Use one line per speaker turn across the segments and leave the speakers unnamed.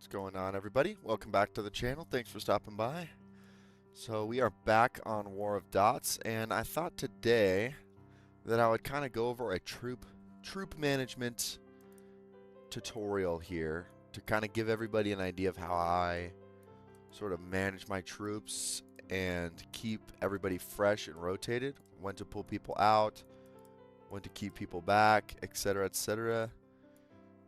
What's going on, everybody? Welcome back to the channel. Thanks for stopping by. So we are back on War of Dots, and I thought today that I would kind of go over a troop management tutorial here to kind of give everybody an idea of how I sort of manage my troops and keep everybody fresh and rotated, when to pull people out, when to keep people back, etc., etc.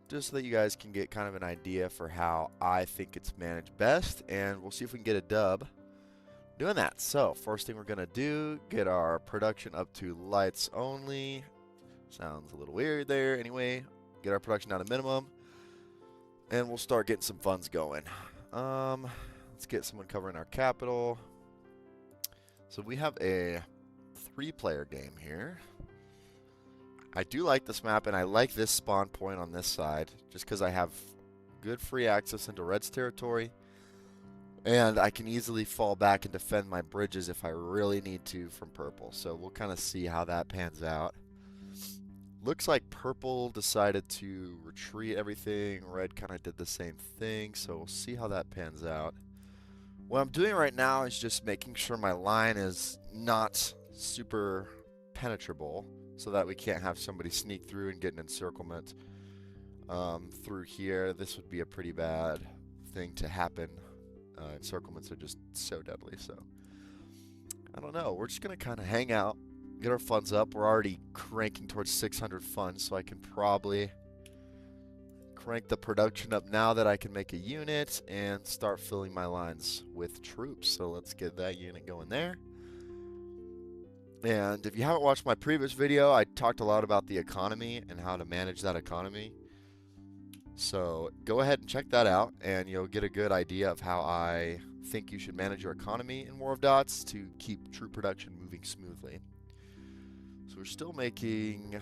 Just so that you guys can get kind of an idea for how I think it's managed best, and we'll see if we can get a dub doing that. So first thing we're gonna do, get our production up to lights only. Sounds a little weird there. Anyway, get our production down to minimum, and we'll start getting some funds going. Let's get someone covering our capital. So we have a 3-player game here. I do like this map, and I like this spawn point on this side, just because I have good free access into Red's territory, and I can easily fall back and defend my bridges if I really need to from Purple. So we'll kind of see how that pans out. Looks like Purple decided to retreat everything. Red kind of did the same thing, so we'll see how that pans out. What I'm doing right now is just making sure my line is not super penetrable, so that we can't have somebody sneak through and get an encirclement through here. This would be a pretty bad thing to happen. Encirclements are just so deadly, so I don't know. We're just going to kind of hang out, get our funds up. We're already cranking towards 600 funds, so I can probably crank the production up now that I can make a unit and start filling my lines with troops. So let's get that unit going there. And if you haven't watched my previous video, I talked a lot about the economy and how to manage that economy. So go ahead and check that out, and you'll get a good idea of how I think you should manage your economy in War of Dots to keep troop production moving smoothly. So we're still making,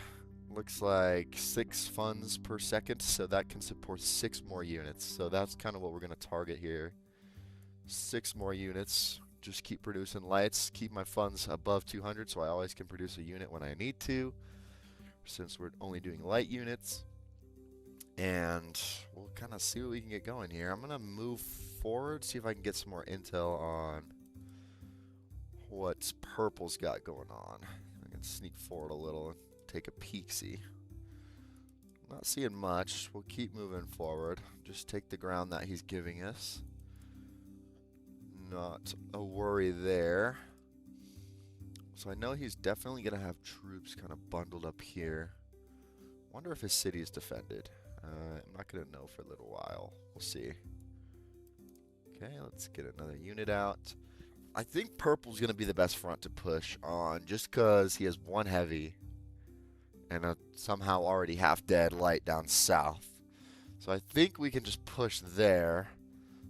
looks like 6 funds per second, so that can support 6 more units. So that's kind of what we're going to target here. 6 more units. Just keep producing lights, keep my funds above 200 so I always can produce a unit when I need to, since we're only doing light units. And we'll kind of see what we can get going here. I'm going to move forward, see if I can get some more intel on what Purple's got going on. I can sneak forward a little and take a peek-see. Not seeing much. We'll keep moving forward. Just take the ground that he's giving us. Not a worry there. So I know he's definitely going to have troops kind of bundled up here. Wonder if his city is defended. I'm not going to know for a little while. We'll see. Okay, let's get another unit out. I think Purple's going to be the best front to push on, just because he has 1 heavy and a somehow already half-dead light down south. So I think we can just push there.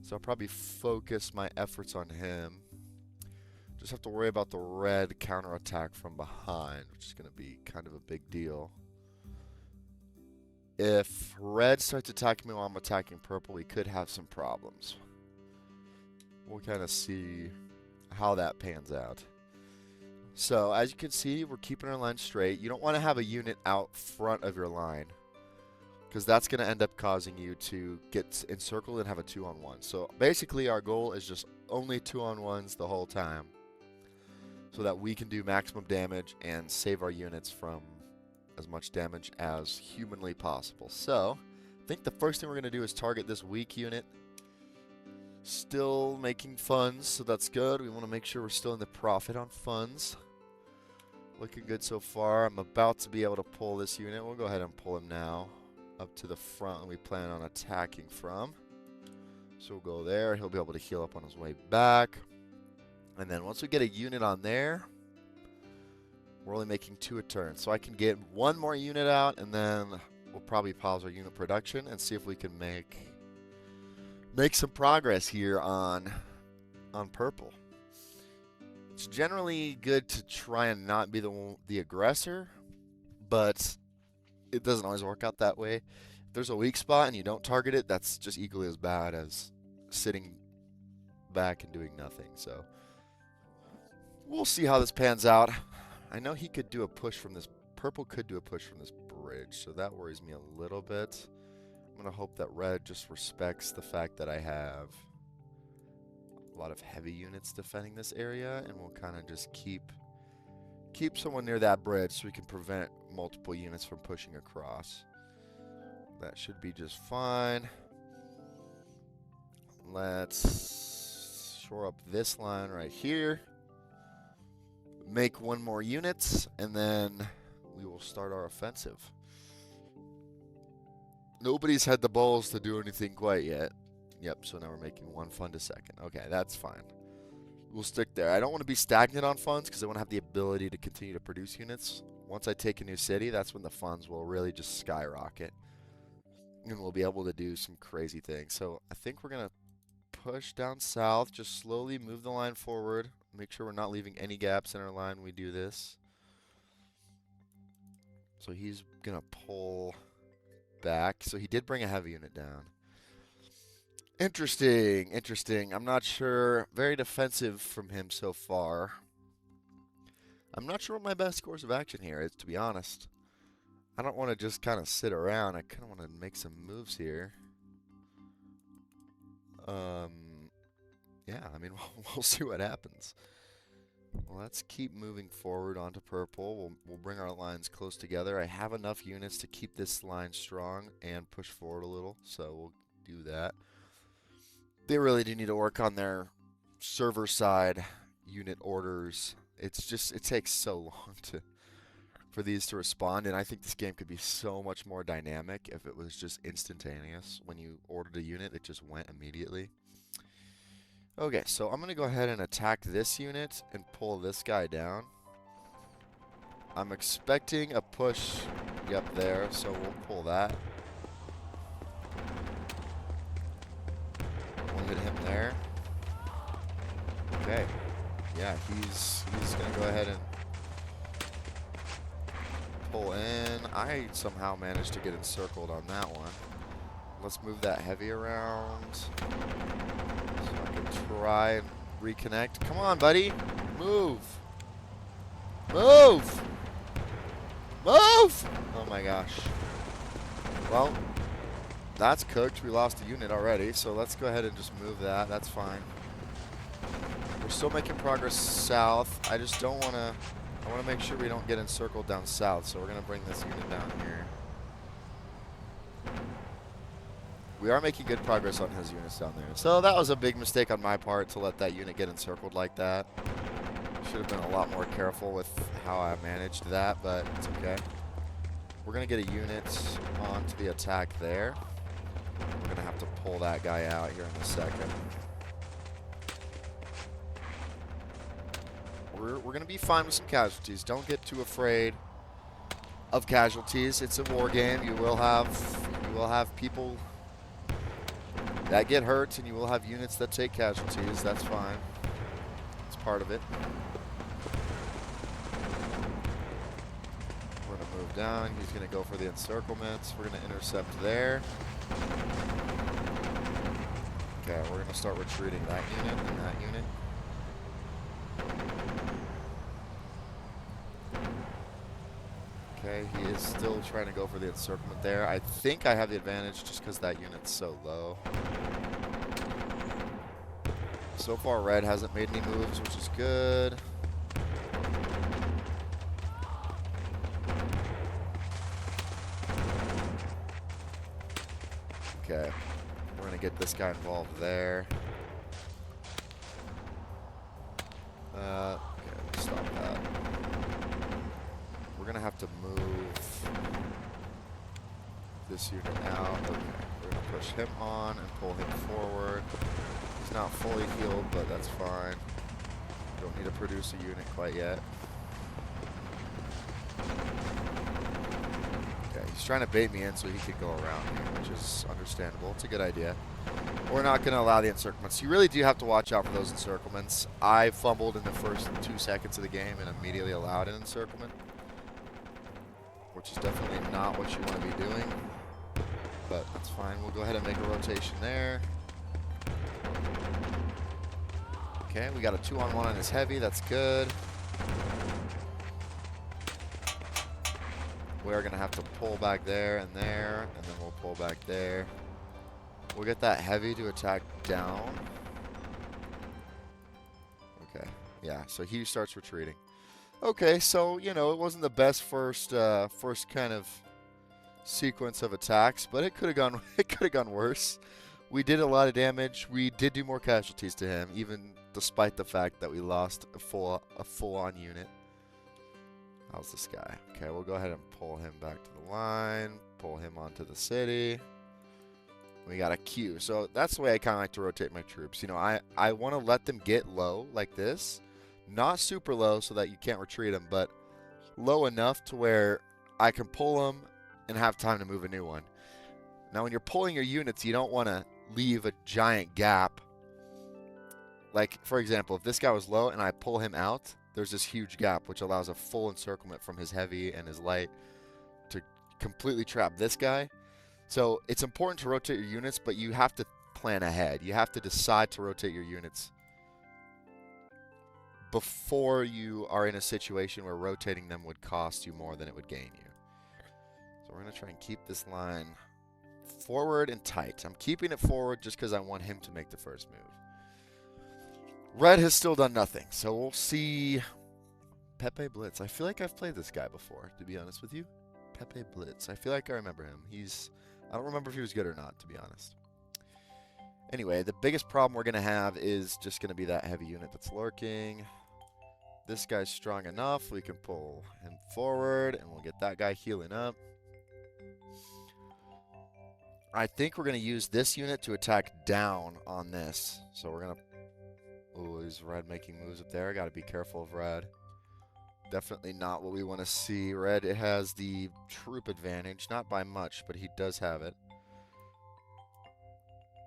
So I'll probably focus my efforts on him. Just have to worry about the red counterattack from behind, which is going to be kind of a big deal. If red starts attacking me while I'm attacking purple, we could have some problems. We'll kind of see how that pans out. So as you can see, we're keeping our line straight. You don't want to have a unit out front of your line, because that's going to end up causing you to get encircled and have a 2-on-1. So basically our goal is just only 2-on-1s the whole time, so that we can do maximum damage and save our units from as much damage as humanly possible. So I think the first thing we're going to do is target this weak unit. Still making funds, so that's good. We want to make sure we're still in the profit on funds. Looking good so far. I'm about to be able to pull this unit. We'll go ahead and pull him now up to the front and we plan on attacking from. So we'll go there. He'll be able to heal up on his way back. And then once we get a unit on there, we're only making 2 a turn. So I can get 1 more unit out, and then we'll probably pause our unit production and see if we can make some progress here on purple. It's generally good to try and not be the aggressor, but it doesn't always work out that way. If there's a weak spot and you don't target it, that's just equally as bad as sitting back and doing nothing. So we'll see how this pans out. I know he could do a push from this. Purple could do a push from this bridge, so that worries me a little bit. I'm going to hope that red just respects the fact that I have a lot of heavy units defending this area, and we'll kind of just keep someone near that bridge so we can prevent multiple units from pushing across. That should be just fine. Let's shore up this line right here. Make one more unit, and then we will start our offensive. Nobody's had the balls to do anything quite yet. Yep, so now we're making one fund a second. Okay, that's fine. We'll stick there. I don't want to be stagnant on funds because I want to have the ability to continue to produce units. Once I take a new city, that's when the funds will really just skyrocket. And we'll be able to do some crazy things. So I think we're going to push down south, just slowly move the line forward. Make sure we're not leaving any gaps in our line when we do this. So he's going to pull back. So he did bring a heavy unit down. Interesting, interesting. I'm not sure. Very defensive from him so far. I'm not sure what my best course of action here is, to be honest. I don't want to just kind of sit around. I kind of want to make some moves here. Yeah, I mean, we'll see what happens. Well, let's keep moving forward onto purple. We'll bring our lines close together. I have enough units to keep this line strong and push forward a little, so we'll do that. They really do need to work on their server side unit orders. It's just, it takes so long for these to respond, and I think this game could be so much more dynamic if it was just instantaneous. When you ordered a unit, it just went immediately. Okay, so I'm going to go ahead and attack this unit and pull this guy down. I'm expecting a push, yep, there, so we'll pull that. We'll hit him there. Okay, yeah, he's going to go ahead and pull in. I somehow managed to get encircled on that one. Let's move that heavy around. Try and reconnect. Come on, buddy. Move. Move. Move! Oh my gosh. Well, that's cooked. We lost a unit already, so let's go ahead and just move that. That's fine. We're still making progress south. I just don't want to... I want to make sure we don't get encircled down south, so we're going to bring this unit down here. We are making good progress on his units down there. So that was a big mistake on my part to let that unit get encircled like that. Should have been a lot more careful with how I managed that, but it's okay. We're going to get a unit onto the attack there. We're going to have to pull that guy out here in a second. We're going to be fine with some casualties. Don't get too afraid of casualties. It's a war game. You will have people that get hurt, and you will have units that take casualties. That's fine. It's part of it. We're going to move down. He's going to go for the encirclements. We're going to intercept there. Okay, we're going to start retreating that unit and that unit. Okay, he is still trying to go for the encirclement there. I think I have the advantage just because that unit's so low. So far, red hasn't made any moves, which is good. Okay, we're going to get this guy involved there. Okay, let's stop that. We're going to have to move this unit out. Okay, we're going to push him on and pull him forward. He's not fully healed, but that's fine. Don't need to produce a unit quite yet. Okay, he's trying to bait me in so he can go around me, which is understandable. It's a good idea. We're not going to allow the encirclements. You really do have to watch out for those encirclements. I fumbled in the first 2 seconds of the game and immediately allowed an encirclement, which is definitely not what you want to be doing. But that's fine. We'll go ahead and make a rotation there. Okay, we got a 2-on-1 on his heavy. That's good. we're going to have to pull back there, and then we'll pull back there. We'll get that heavy to attack down. Okay, yeah, so he starts retreating. Okay, so, you know, it wasn't the best first kind of sequence of attacks, but it could have gone worse. We did a lot of damage. We did do more casualties to him, even despite the fact that we lost a full-on unit. How's this guy? Okay, we'll go ahead and pull him back to the line, pull him onto the city. We got a Q. So that's the way I kind of like to rotate my troops. You know, I want to let them get low like this. Not super low so that you can't retreat them, but low enough to where I can pull them and have time to move a new one. Now, when you're pulling your units, you don't want to leave a giant gap. Like, for example, if this guy was low and I pull him out, there's this huge gap, which allows a full encirclement from his heavy and his light to completely trap this guy. So it's important to rotate your units, but you have to plan ahead. You have to decide to rotate your units before you are in a situation where rotating them would cost you more than it would gain you. So we're going to try and keep this line forward and tight. I'm keeping it forward just because I want him to make the first move. Red has still done nothing, so we'll see. Pepe Blitz. I feel like I've played this guy before, to be honest with you. Pepe Blitz. I feel like I remember him. I don't remember if he was good or not, to be honest. Anyway, the biggest problem we're going to have is just going to be that heavy unit that's lurking. This guy's strong enough. We can pull him forward, and we'll get that guy healing up. I think we're going to use this unit to attack down on this. So we're going to... Oh, is Red making moves up there? Got to be careful of Red. Definitely not what we want to see. Red, it has the troop advantage. Not by much, but he does have it.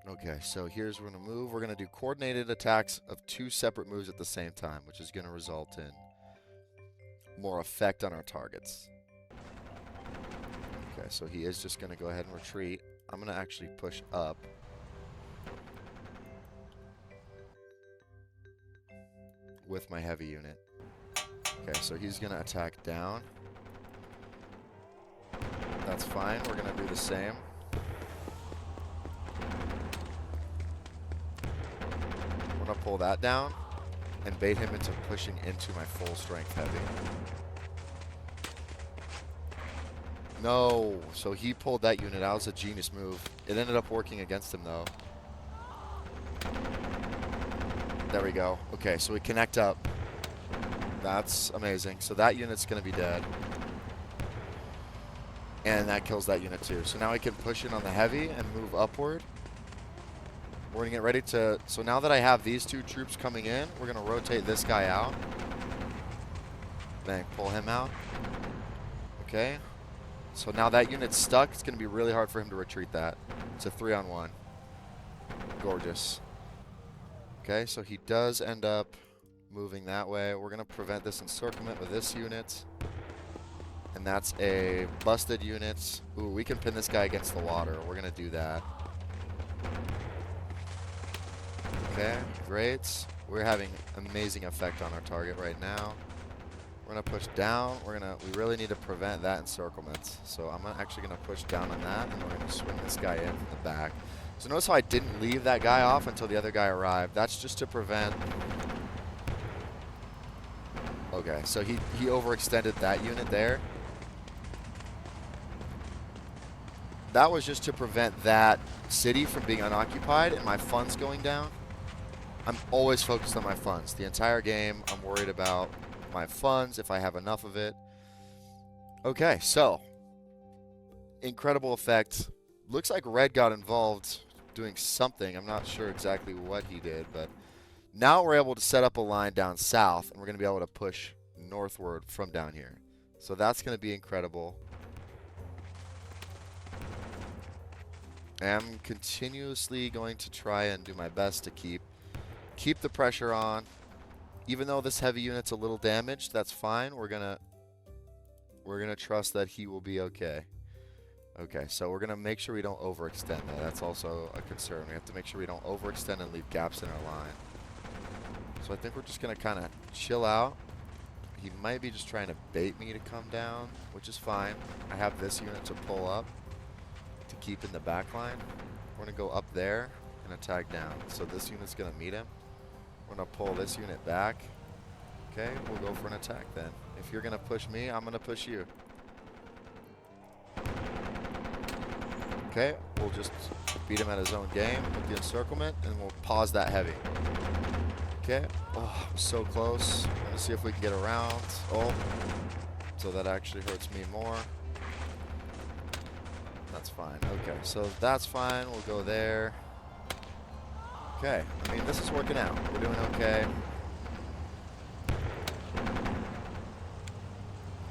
Okay, so here's where we're going to move. We're going to do coordinated attacks of 2 separate moves at the same time, which is going to result in more effect on our targets. Okay, so he is just going to go ahead and retreat. I'm going to actually push up. With my heavy unit. Okay, so he's going to attack down. That's fine. We're going to do the same. We're going to pull that down and bait him into pushing into my full strength heavy. No, so he pulled that unit out. It was a genius move. It ended up working against him, though. There we go. Okay, so we connect up. That's amazing. So that unit's going to be dead. And that kills that unit too. So now we can push in on the heavy and move upward. We're going to get ready to... So now that I have these 2 troops coming in, we're going to rotate this guy out. Bang, pull him out. Okay. So now that unit's stuck. It's going to be really hard for him to retreat that. It's a 3-on-1. Gorgeous. Okay, so he does end up moving that way. We're going to prevent this encirclement with this unit. And that's a busted unit. Ooh, we can pin this guy against the water. We're going to do that. Okay, great. We're having amazing effect on our target right now. We're going to push down. We really need to prevent that encirclement. So I'm actually going to push down on that, and we're going to swing this guy in from the back. So notice how I didn't leave that guy off until the other guy arrived. That's just to prevent... Okay, so he overextended that unit there. That was just to prevent that city from being unoccupied and my funds going down. I'm always focused on my funds. The entire game, I'm worried about my funds, if I have enough of it. Okay, so. Incredible effect. Looks like Red got involved doing something. I'm not sure exactly what he did, but now we're able to set up a line down south, and we're going to be able to push northward from down here. So that's going to be incredible. I'm continuously going to try and do my best to keep the pressure on. Even though this heavy unit's a little damaged, that's fine. We're gonna trust that he will be okay. Okay, so we're going to make sure we don't overextend that. That's also a concern. We have to make sure we don't overextend and leave gaps in our line. So I think we're just going to kind of chill out. He might be just trying to bait me to come down, which is fine. I have this unit to pull up to keep in the back line. We're going to go up there and attack down. So this unit's going to meet him. We're going to pull this unit back. Okay, we'll go for an attack then. If you're going to push me, I'm going to push you. Okay, we'll just beat him at his own game with the encirclement, and we'll pause that heavy. Okay, oh, so close. I'm going to see if we can get around. Oh, so that actually hurts me more. That's fine. Okay, so that's fine. We'll go there. Okay, I mean, this is working out. We're doing okay.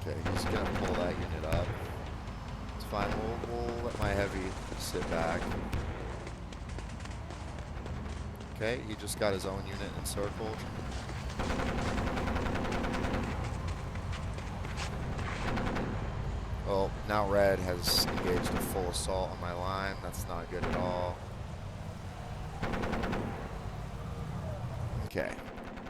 Okay, he's going to pull that unit up. It's fine. We'll let my heavy sit back. Okay, he just got his own unit encircled. Well, now red has engaged a full assault on my line. That's not good at all. Okay.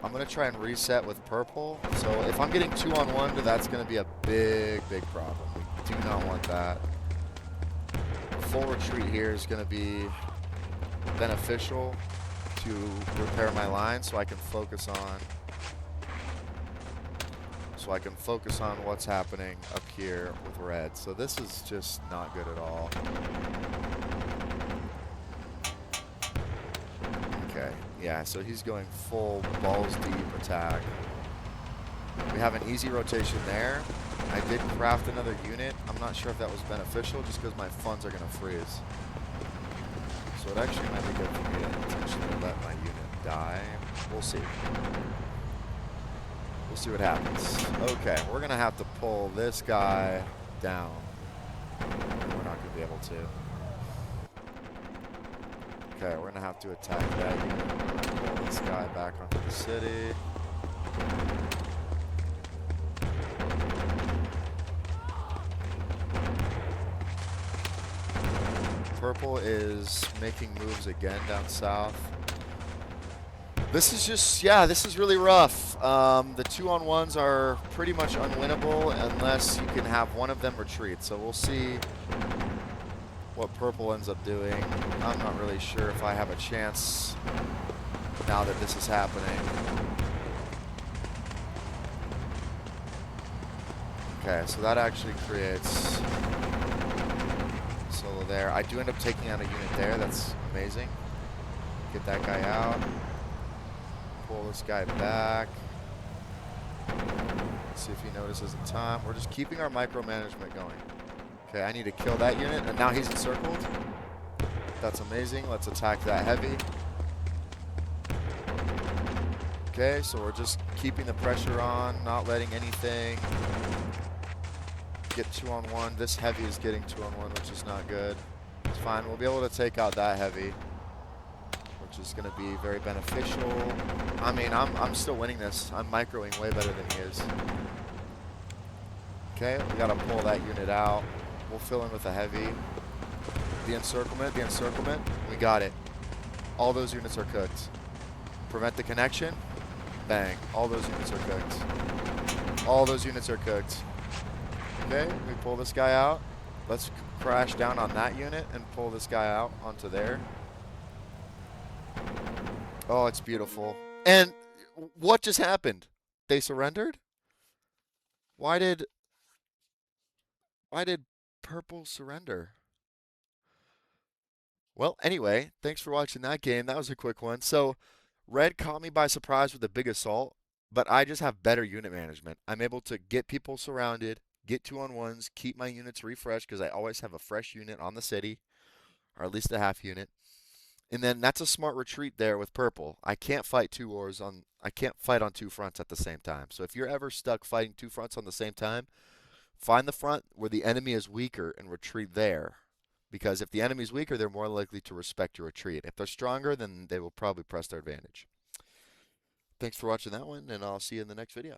I'm going to try and reset with purple. So if I'm getting 2-on-1, that's going to be a big, big problem. We do not want that. Full retreat here is going to be beneficial to repair my line so I can focus on what's happening up here with red. So this is just not good at all. Okay, yeah, so he's going full balls deep attack. We have an easy rotation there. I did craft another unit. I'm not sure if that was beneficial just because my funds are going to freeze. So it actually might be good for me to intentionally let my unit die. We'll see. We'll see what happens. Okay, we're going to have to pull this guy down. We're not going to be able to. Okay, we're going to have to attack that unit. We're going to pull this guy back onto the city. Purple is making moves again down south. This is just, yeah, this is really rough. The 2-on-1s are pretty much unwinnable unless you can have one of them retreat. So we'll see what purple ends up doing. I'm not really sure if I have a chance now that this is happening. Okay, so that actually creates solo there. I do end up taking out a unit there. That's amazing. Get that guy out. Pull this guy back. See if he notices in time. We're just keeping our micromanagement going. Okay, I need to kill that unit, and now he's encircled. That's amazing. Let's attack that heavy. Okay, so we're just keeping the pressure on, not letting anything get 2-on-1. This heavy is getting 2-on-1, which is not good. It's fine. We'll be able to take out that heavy, which is going to be very beneficial. I mean, I'm still winning this. I'm microing way better than he is. Okay, we got to pull that unit out. We'll fill in with a heavy. The encirclement. We got it. All those units are cooked. Prevent the connection. Bang. All those units are cooked. All those units are cooked. Okay, we pull this guy out. Let's crash down on that unit and pull this guy out onto there. Oh, it's beautiful. And what just happened? They surrendered? Why did purple surrender? Well, anyway, thanks for watching that game. That was a quick one. So, red caught me by surprise with a big assault, but I just have better unit management. I'm able to get people surrounded, get 2-on-1s, keep my units refreshed because I always have a fresh unit on the city, or at least a half unit. And then that's a smart retreat there with purple. I can't fight I can't fight on two fronts at the same time. So if you're ever stuck fighting two fronts on the same time, find the front where the enemy is weaker and retreat there. Because if the enemy's weaker, they're more likely to respect your retreat. If they're stronger, then they will probably press their advantage. Thanks for watching that one, and I'll see you in the next video.